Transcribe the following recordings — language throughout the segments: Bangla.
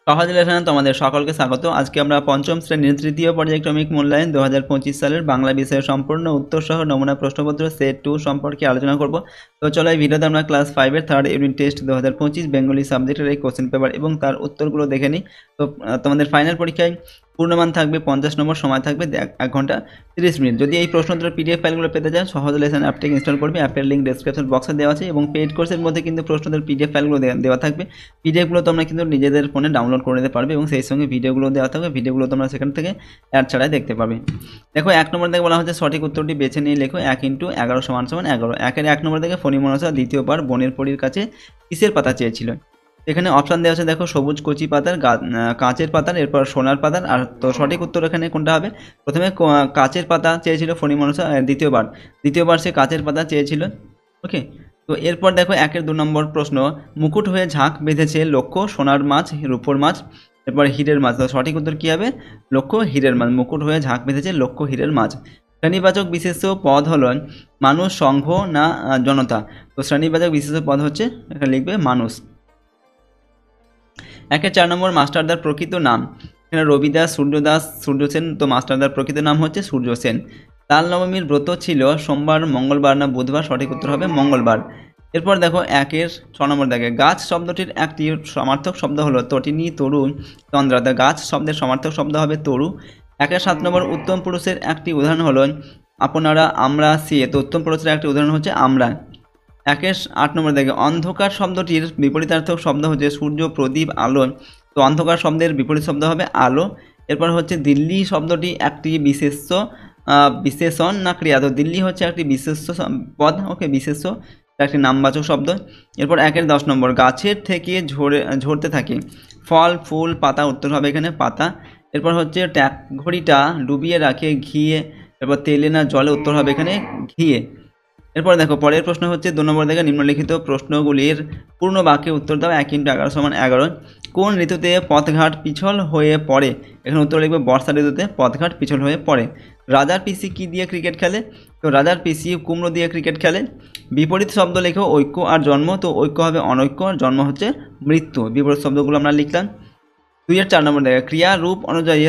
সহজ লেসনে তোমাদের সকলকে স্বাগত। আজকে আমরা পঞ্চম শ্রেণীর তৃতীয় পর্যায়ক্রমিক মূল্যায়ন 2025 সালের বাংলা বিষয়ের সম্পূর্ণ উত্তর সহ নমুনা প্রশ্নপত্র সেট 2 সম্পর্কে আলোচনা করব। তো চলো এই ভিডিওতে আমরা ক্লাস 5 এর থার্ড ইউনিট টেস্ট 2025 বেঙ্গলি সাবজেক্টের এই কোশ্চেন পেপার এবং তার উত্তরগুলো দেখে নিই। তো তোমাদের ফাইনাল পরীক্ষায় পূর্ণমান থাকবে 50 নম্বর, সময় থাকবে 1 ঘন্টা 30 মিনিট। যদি এই প্রশ্নোত্তর পিডিএফ ফাইলগুলো পেতে চান সহজ লেসন অ্যাপটিকে ইনস্টল করবে। অ্যাপের লিঙ্ক ডেসক্রিপশন বক্সে দেওয়া আছে এবং পেইড কোর্সের মধ্যে কিন্তু প্রশ্নোত্তর পিডিএফ ফাইলগুলো দেওয়া থাকবে। পিডিএফগুলো তোমরা কিন্তু নিজেদের ফোনে ডাউনলোড করে নিতে পারবে এবং সেই সঙ্গে ভিডিওগুলো দেওয়া থাকবে। ভিডিওগুলো তোমরা সেখান থেকে অ্যাড ছাড়াই দেখতে পাবে। দেখো 1 নম্বর থেকে বলা হচ্ছে সঠিক উত্তরটি বেছে নিয়ে লেখো 1 × 11 = 11। 1 নম্বর থেকে ফণিমনসা দ্বিতীয়বার বনের পরীর কাছে কিসের পাতা চেয়েছিল? এখানে অপশান দেওয়া আছে, দেখো সবুজ কচি পাতার, কাঁচের পাতার, এরপর সোনার পাতার। আর তো সঠিক উত্তর এখানে কোনটা হবে? প্রথমে কাঁচের পাতা চেয়েছিল ফণিমনসা, দ্বিতীয়বার সে কাঁচের পাতা চেয়েছিল। ওকে, তো এরপর দেখো 1 2 নম্বর প্রশ্ন, মুকুট হয়ে ঝাঁক বেঁধেছে লক্ষ্য, সোনার মাছ, রূপোর মাছ, এরপর হীরের মাছ। তো সঠিক উত্তর কী হবে? লক্ষ্য হীরের মাছ। মুকুট হয়ে ঝাঁক বেঁধেছে লক্ষ্য হীরের মাছ। শ্রেণীবাচক বিশেষ্য পদ হলো মানুষ, সংঘ না জনতা? তো শ্রেণীবাচক বিশেষ্য পদ হচ্ছে, এখানে লিখবে মানুষ। 1 4 নম্বর, মাস্টারদার প্রকৃত নাম? এখানে রবিদাস, সূর্যদাস, সূর্যসেন। তো মাস্টারদার প্রকৃত নাম হচ্ছে সূর্যসেন। তাল নবমীর ব্রত ছিল সোমবার, মঙ্গলবার না বুধবার? সঠিক উত্তর হবে মঙ্গলবার। এরপর দেখো 1 6 নম্বর দেখে, গাছ শব্দটির একটি সমার্থক শব্দ হলো তটিনী, তরু, তন্দ্রা। গাছ শব্দের সমার্থক শব্দ হবে তরু। 1 7 নম্বর, উত্তম পুরুষের একটি উদাহরণ হলো আপনারা, আমরা, সে। তো উত্তম পুরুষের একটি উদাহরণ হচ্ছে আমরা। 1 8 নম্বর দেখে, অন্ধকার শব্দটির বিপরীতার্থক শব্দ হচ্ছে সূর্য, প্রদীপ, আলো। তো অন্ধকার শব্দের বিপরীত শব্দ হবে আলো। এরপর হচ্ছে দিল্লি শব্দটি একটি বিশেষণ না ক্রিয়া? তো দিল্লি হচ্ছে একটি বিশেষ্য পদ। ওকে, বিশেষ্য, একটি নামবাচক শব্দ। এরপর 1 10 নম্বর, গাছের থেকে ঝরতে থাকে ফল, ফুল, পাতা। উত্তর হবে এখানে পাতা। এরপর হচ্ছে ঘড়িটা ডুবিয়ে রাখে ঘিয়ে, এরপর তেলে না জলে? উত্তর হবে এখানে ঘিয়ে। এরপর দেখো পরের প্রশ্ন হচ্ছে 2 নম্বর থেকে, নিম্নলিখিত প্রশ্নগুলির পূর্ণ বাক্যে উত্তর দাও। 1 × 11 = 11। কোন ঋতুতে পথঘাট পিছল হয়ে পড়ে? এখানে উত্তর লিখবে বর্ষা ঋতুতে পথঘাট পিছল হয়ে পড়ে। রাজার পিসি কি দিয়ে ক্রিকেট খেলে? তো রাজার পিসি কুমড়ো দিয়ে ক্রিকেট খেলে। বিপরীত শব্দ লেখো ঐক্য আর জন্ম। তো ঐক্য হবে অনৈক্য, আর জন্ম হচ্ছে মৃত্যু। বিপরীত শব্দগুলো আমরা লিখলাম। 2 এর 4 নম্বর দেখো, ক্রিয়া রূপ অনুযায়ী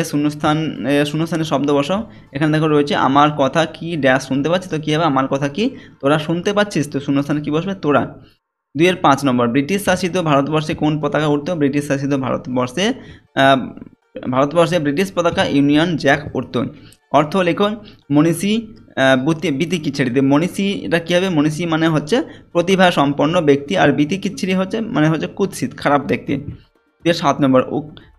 শূন্যস্থানে শব্দ বসাও। এখানে দেখো রয়েছে আমার কথা কি ড্যাশ শুনতে পাচ্ছি। তো কী হবে? আমার কথা কি তোরা শুনতে পাচ্ছিস। তো শূন্যস্থানে কী বসবে? তোরা। 2 এর 5 নম্বর, ব্রিটিশ শাসিত ভারতবর্ষে কোন পতাকা উঠত? ব্রিটিশ শাসিত ভারতবর্ষে ব্রিটিশ পতাকা ইউনিয়ন জ্যাক উঠত। অর্থ লেখো মনীষী বিতিকিচ্ছিরি। মনীষী এটা কী হবে? মনীষী মানে হচ্ছে প্রতিভা সম্পন্ন ব্যক্তি, আর বিতিকিচ্ছিরি মানে হচ্ছে কুৎসিত, খারাপ দেখতে। 2 এর 7 নম্বর,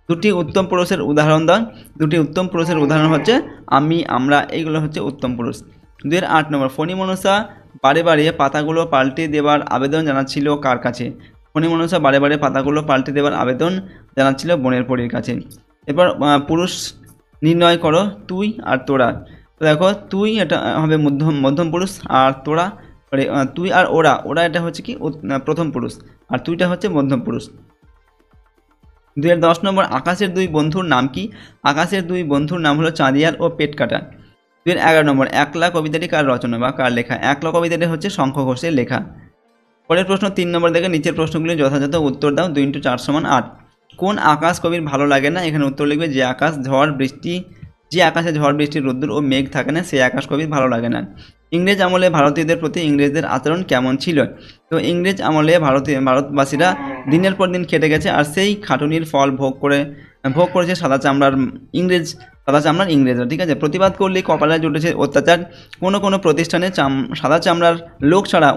দুটি উত্তম পুরুষের উদাহরণ দাও। দুটি উত্তম পুরুষের উদাহরণ হচ্ছে আমি, আমরা, এইগুলো হচ্ছে উত্তম পুরুষ। 2 এর 8 নম্বর, ফণিমনসা বারে বারে পাতাগুলো পাল্টে দেওয়ার আবেদন জানাচ্ছিল কার কাছে? ফণিমনসা বারে বারে পাতাগুলো পাল্টে দেওয়ার আবেদন জানাচ্ছিল বনের পরীর কাছে। এরপর পুরুষ নির্ণয় করো, তুই আর তোরা। তো দেখো তুই এটা হবে মধ্যম পুরুষ, আর তোরা তুই আর ওরা এটা হচ্ছে কি প্রথম পুরুষ, আর তুইটা হচ্ছে মধ্যম পুরুষ। 2 এর 10 নম্বর, আকাশের 2 বন্ধুর নাম কি? আকাশের 2 বন্ধুর নাম হলো চাঁদিয়ার ও পেটকাটা। 2 এর 11 নম্বর, একলা কবিতাটি কার রচনা বা কার লেখা? একলা কবিতাটি হচ্ছে শঙ্খ ঘোষের লেখা। পরের প্রশ্ন 3 নম্বর দেখে, নিচের প্রশ্নগুলি যথাযথ উত্তর দাও। 2 × 4 = 8। কোন আকাশ কবির ভালো লাগে না? এখানে উত্তর লিখবে যে আকাশে ঝড় বৃষ্টি রোদ্দুর ও মেঘ থাকে না সেই আকাশ কবির ভালো লাগে না। ইংরেজ আমলে ভারতীয়দের প্রতি ইংরেজদের আচরণ কেমন ছিল? তো ইংরেজ আমলে ভারতবাসীরা দিনের পর দিন খেটে গেছে, আর সেই খাটুনির ফল ভোগ করেছে সাদা চামড়ার ইংরেজরা। ঠিক আছে, প্রতিবাদ করলে কপালে জুটেছে অত্যাচার। কোনো প্রতিষ্ঠানে সাদা চামড়ার লোক ছাড়া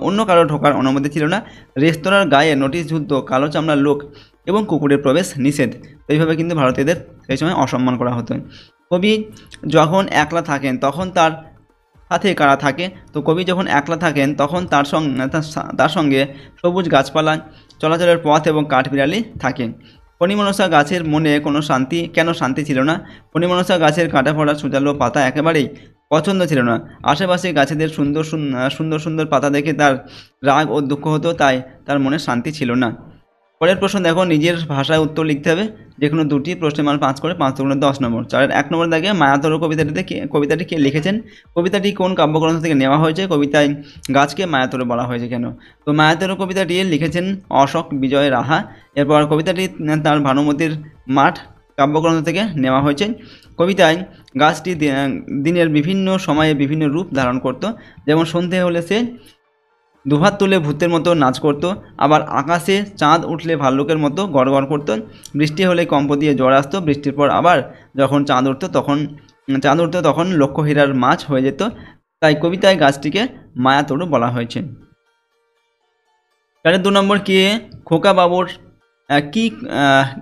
অন্য কারো ঢোকার অনুমতি ছিল না। রেস্তোরাঁর গায়ে নোটিশ যুদ্ধ, কালো চামড়ার লোক এবং কুকুরের প্রবেশ নিষেধ। তো এইভাবে কিন্তু ভারতীয়দের সেই সময় অসম্মান করা হতো। কবি যখন একলা থাকেন তখন তার সাথে কারা থাকে? তো কবি যখন একলা থাকেন তখন তার সঙ্গে সবুজ গাছপালা, চলাচলের পথ এবং কাঠবিড়ালি থাকে। ফণিমনসা গাছের মনে কেন শান্তি ছিল না? ফণিমনসা গাছের কাটা পড়া সূচালো পাতা একেবারেই পছন্দ ছিল না। আশেপাশে গাছেদের সুন্দর সুন্দর পাতা দেখে তার রাগ ও দুঃখ হতো, তাই তার মনে শান্তি ছিল না। পরের প্রশ্ন দেখো, নিজের ভাষায় উত্তর লিখতে হবে, যে কোনো দুটি, প্রশ্নের মান 5 করে, 5 গুণে 10 নম্বর। 4-এর 1 নম্বর দাগে মায়াতরু কবিতাটি কে লিখেছেন, কবিতাটি কোন কাব্যগ্রন্থ থেকে নেওয়া হয়েছে, কবিতায় গাছকে মায়াতরু বলা হয়েছে কেন। তো মায়াতরু কবিতাটি লিখেছেন অশোক বিজয় রাহা। এরপর কবিতাটি তার ভানুমতির মাঠ কাব্যগ্রন্থ থেকে নেওয়া হয়েছে। কবিতায় গাছটি দিনের বিভিন্ন সময়ে বিভিন্ন রূপ ধারণ করত, যেমন সন্ধে হলে সে দুহাত তুলে ভূতের মতো নাচ করত, আবার আকাশে চাঁদ উঠলে ভাল্লুকের মতো গড়গড় করত, বৃষ্টি হলে কম্প দিয়ে ঝড় আসতো, বৃষ্টির পর আবার যখন চাঁদ উঠতো তখন লক্ষ হীরার মাছ হয়ে যেত। তাই কবিতায় গাছটিকে মায়াতরু বলা হয়েছে। তাহলে 2 নম্বর, কে খোকা বাবুর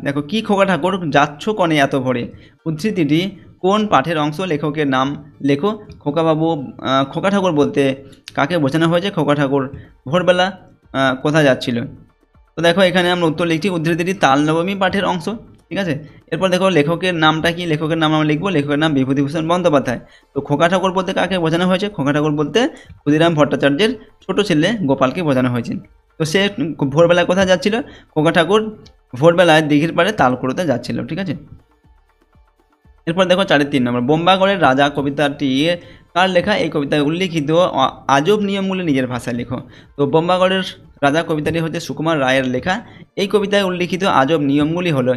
দেখো, কি খোকা ঠাকুর যাচ্ছ কনে এত ভোরে, উদ্ধৃতিটি কোন পাঠের অংশ, লেখকের নাম লেখো। খোকা ঠাকুর বলতে কাকে বোঝানো হয়েছে, খোকা ঠাকুর ভোরবেলা কোথায় যাচ্ছিল। তো দেখো এখানে আমরা উত্তর লিখছি, উদ্ধৃতিটি তাল নবমী পাঠের অংশ, ঠিক আছে। এরপর দেখো লেখকের নামটা কি, লেখকের নাম আমরা লিখবো, লেখকের নাম বিভূতিভূষণ বন্দ্যোপাধ্যায়। তো খোকা ঠাকুর বলতে কাকে বোঝানো হয়েছে, খোকা ঠাকুর বলতে ক্ষুদিরাম ভট্টাচার্যের ছোট ছেলে গোপালকে বোঝানো হয়েছে। তো সে ভোরবেলায় কোথায় যাচ্ছিল, খোকা ঠাকুর ভোরবেলায় দিঘির পাড়ে তাল কুড়োতে যাচ্ছিল, ঠিক আছে। এরপর দেখো 4-এর 3 নম্বর, বোম্বাগড়ের রাজা কবিতাটি কার লেখা, এই কবিতায় উল্লিখিত আজব নিয়মগুলি নিজের ভাষায় লেখো। তো বোম্বাগড়ের রাজা কবিতাটি হচ্ছে সুকুমার রায়ের লেখা। এই কবিতায় উল্লিখিত আজব নিয়মগুলি হলো,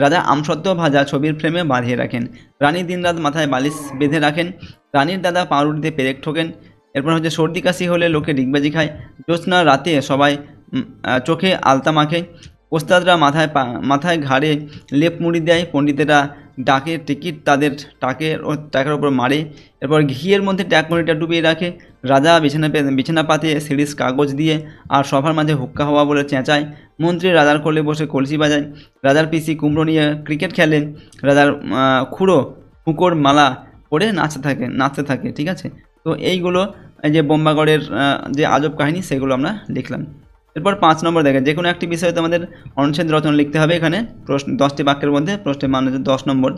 রাজা আমসত্ত্ব ভাজা ছবির ফ্রেমে বাঁধিয়ে রাখেন, রানী দিনরাত মাথায় বালিশ বেঁধে রাখেন, রানীর দাদা পাউরুটিতে পেরেক ঠোকেন। এরপর হচ্ছে সর্দি কাশি হলে লোকে ডিগবাজি খায়, জ্যোৎস্না রাতে সবাই চোখে আলতা মাখে, ওস্তাদরা মাথায় ঘাড়ে লেপ মুড়ি দেয়, পণ্ডিতেরা ডাকের টিকিট তাদের টাকের ওপর মারে। এরপর ঘিয়ের মধ্যে ট্যাকমুড়িটা ডুবিয়ে রাখে, রাজা বিছানা পাতে সিরিজ কাগজ দিয়ে আর সবার মাঝে হুক্কা হওয়া বলে চেঁচায়, মন্ত্রী রাজার কোলে বসে কলসি বাজায়, রাজার পিসি কুমড়ো নিয়ে ক্রিকেট খেলেন, রাজার খুঁড়ো হুঁকোর মালা পরে নাচতে থাকে, ঠিক আছে। তো এইগুলো এই যে বোম্বাগড়ের যে আজব কাহিনী সেগুলো আমরা লিখলাম। এরপর 5 নম্বর দেখেন, যে কোনো একটি বিষয়ে তোমাদের অনুচ্ছেদ রচনা লিখতে হবে। এখানে প্রশ্ন 10টি বাক্যের মধ্যে প্রশ্নের মান হচ্ছে 10 নম্বর।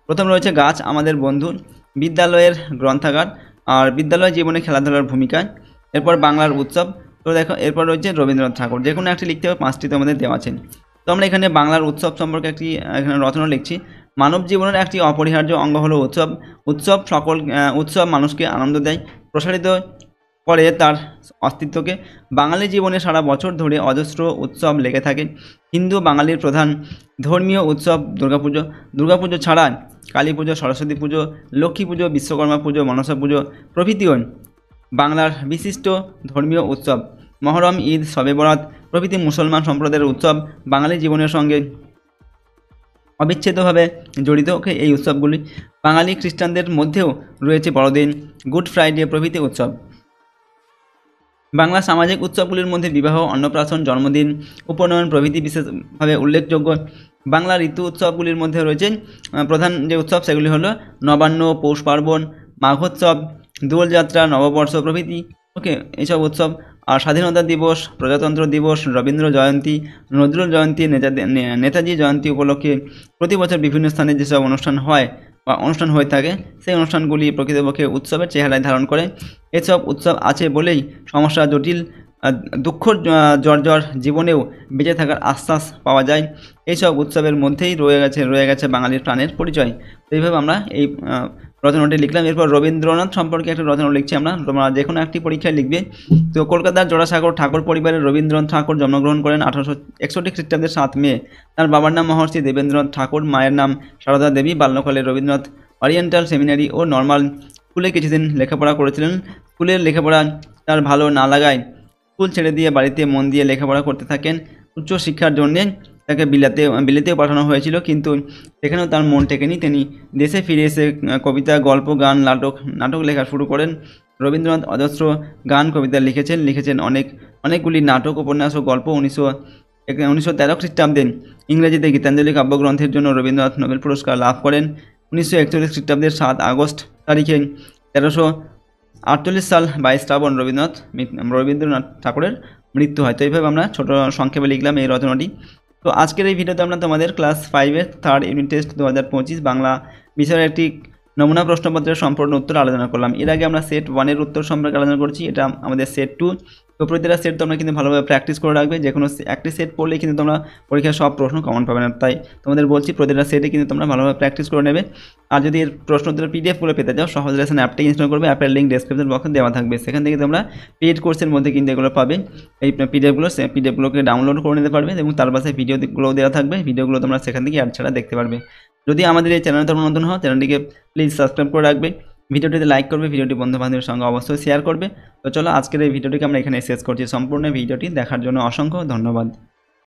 প্রথম রয়েছে গাছ আমাদের বন্ধু, বিদ্যালয়ের গ্রন্থাগার, আর বিদ্যালয় জীবনে খেলাধুলার ভূমিকা। এরপর বাংলার উৎসব। তো দেখো এরপর রয়েছে রবীন্দ্রনাথ ঠাকুর। যে কোনো একটি লিখতে হবে, 5টি তোমাদের দেওয়া আছে। তো আমরা এখানে বাংলার উৎসব সম্পর্কে একটি এখানে রচনা লিখছি। মানব জীবনের একটি অপরিহার্য অঙ্গ হলো উৎসব। উৎসব মানুষকে আনন্দ দেয়, প্রসারিত করে তার অস্তিত্বকে। বাঙালি জীবনে সারা বছর ধরে অজস্র উৎসব লেগে থাকে। হিন্দু বাঙালির প্রধান ধর্মীয় উৎসব দুর্গাপুজো। দুর্গাপুজো ছাড়া কালী পুজো, সরস্বতী পুজো, লক্ষ্মী পুজো, বিশ্বকর্মা পুজো, মনসা পুজো প্রভৃতিও বাংলার বিশিষ্ট ধর্মীয় উৎসব। মহরম, ঈদ, শবে বরাত প্রভৃতি মুসলমান সম্প্রদায়ের উৎসব বাঙালি জীবনের সঙ্গে অবিচ্ছেদ্যভাবে জড়িত এই উৎসবগুলি। বাঙালি খ্রিস্টানদের মধ্যেও রয়েছে বড়দিন, গুড ফ্রাইডে প্রভৃতি উৎসব। বাংলা সামাজিক উৎসবগুলির মধ্যে বিবাহ, অন্নপ্রাশন, জন্মদিন, উপনয়ন প্রভৃতি বিশেষভাবে উল্লেখযোগ্য। বাংলা ঋতু উৎসবগুলির মধ্যে রয়েছে প্রধান যে উৎসব সেগুলি হলো নবান্ন, পৌষ পার্বণ, মাঘোৎসব, দোলযাত্রা, নববর্ষ প্রভৃতি। এইসব উৎসব। আর স্বাধীনতা দিবস, প্রজাতন্ত্র দিবস, রবীন্দ্র জয়ন্তী, নজরুল জয়ন্তী, নেতাজি জয়ন্তী উপলক্ষে প্রতি বছর বিভিন্ন স্থানে যেসব অনুষ্ঠান হয়ে থাকে সেই অনুষ্ঠানগুলি প্রকৃতপক্ষে উৎসবের চেহারায় ধারণ করে। এসব উৎসব আছে বলেই সমস্যা জটিল দুঃখ জর্জর জীবনেও বেঁচে থাকার আশ্বাস পাওয়া যায়। এইসব উৎসবের মধ্যেই রয়ে গেছে বাঙালির প্রাণের পরিচয়। তো এইভাবে আমরা এই রচনাটি লিখলাম। এরপর রবীন্দ্রনাথ সম্পর্কে একটা রচনা লিখছি আমরা, তোমরা যে কোনো একটি পরীক্ষায় লিখবে। তো কলকাতার জোড়াসাঁকোর ঠাকুর পরিবারে রবীন্দ্রনাথ ঠাকুর জন্মগ্রহণ করেন 1861 খ্রিস্টাব্দের 7 মে। তার বাবার নাম মহর্ষি দেবেন্দ্রনাথ ঠাকুর, মায়ের নাম সারদা দেবী। বাল্যকালে রবীন্দ্রনাথ ওরিয়েন্টাল সেমিনারি ও নর্মাল স্কুলে কিছুদিন লেখাপড়া করেছিলেন। স্কুলের লেখাপড়া তার ভালো না লাগায় স্কুল ছেড়ে দিয়ে বাড়িতে মন দিয়ে লেখাপড়া করতে থাকেন। উচ্চশিক্ষার জন্যে তাকে বিলেতেও পাঠানো হয়েছিল, কিন্তু সেখানেও তার মন টেকেনি। তিনি দেশে ফিরে এসে কবিতা, গল্প, গান, নাটক লেখা শুরু করেন। রবীন্দ্রনাথ অজস্র গান, কবিতা লিখেছেন অনেকগুলি নাটক, উপন্যাস ও গল্প। 1913 খ্রিস্টাব্দে ইংরেজিতে গীতাঞ্জলি কাব্যগ্রন্থের জন্য রবীন্দ্রনাথ নোবেল পুরস্কার লাভ করেন। 1941 খ্রিস্টাব্দের 7 আগস্ট তারিখে 1348 সাল 22 শ্রাবণ রবীন্দ্রনাথ ঠাকুরের মৃত্যু হয়। তো এইভাবে আমরা ছোট সংক্ষেপে লিখলাম এই রচনাটি। তো আজকের এই ভিডিওতে আমরা তোমাদের ক্লাস 5-এর 3rd ইউনিট টেস্ট 2025 বাংলা বিষয়ের একটি নমুনা প্রশ্নপত্রের সম্পূর্ণ উত্তর আলোচনা করলাম। এর আগে আমরা সেট 1 এর উত্তর সম্পর্কে আলোচনা করছি, এটা আমাদের সেট 2। তো প্রতিটা সেট তোমরা কিন্তু ভালোভাবে প্র্যাকটিস করে রাখবে, যে কোনো একটি সেট পড়লে কিন্তু তোমরা পরীক্ষায় সব প্রশ্ন কমন পাবে না, তাই তোমাদের বলছি প্রতিটা সেটে কিন্তু তোমরা ভালোভাবে প্র্যাকটিস করে নেবে। আর যদি এর প্রশ্ন উত্তরের পিডিএফগুলো পেতে চাও, সহজ লেসন অ্যাপটি ইনস্টল করবে, অ্যাপের লিঙ্ক ডেসক্রিপশন বক্সে দেওয়া থাকবে, সেখান থেকে তোমরা পেইড কোর্সের মধ্যে কিন্তু এগুলো পাবে। এই পিডিএফগুলোকে ডাউনলোড করে নিতে পারবে এবং তার পাশে ভিডিওগুলো দেওয়া থাকবে, ভিডিওগুলো তোমরা সেখান থেকে অ্যাড ছাড়া দেখতে পারবে। যদি আমাদের এই চ্যানেলে তোমরা নতুন হও, চ্যানেলটিকে প্লিজ সাবস্ক্রাইব করে রাখবে, ভিডিওটিতে লাইক করবে, ভিডিওটি বন্ধু বান্ধবের সঙ্গে অবশ্যই শেয়ার করবে। তো চলো আজকের এই ভিডিওটিকে আমরা এখানে শেষ করছি। সম্পূর্ণ ভিডিওটি দেখার জন্য অসংখ্য ধন্যবাদ।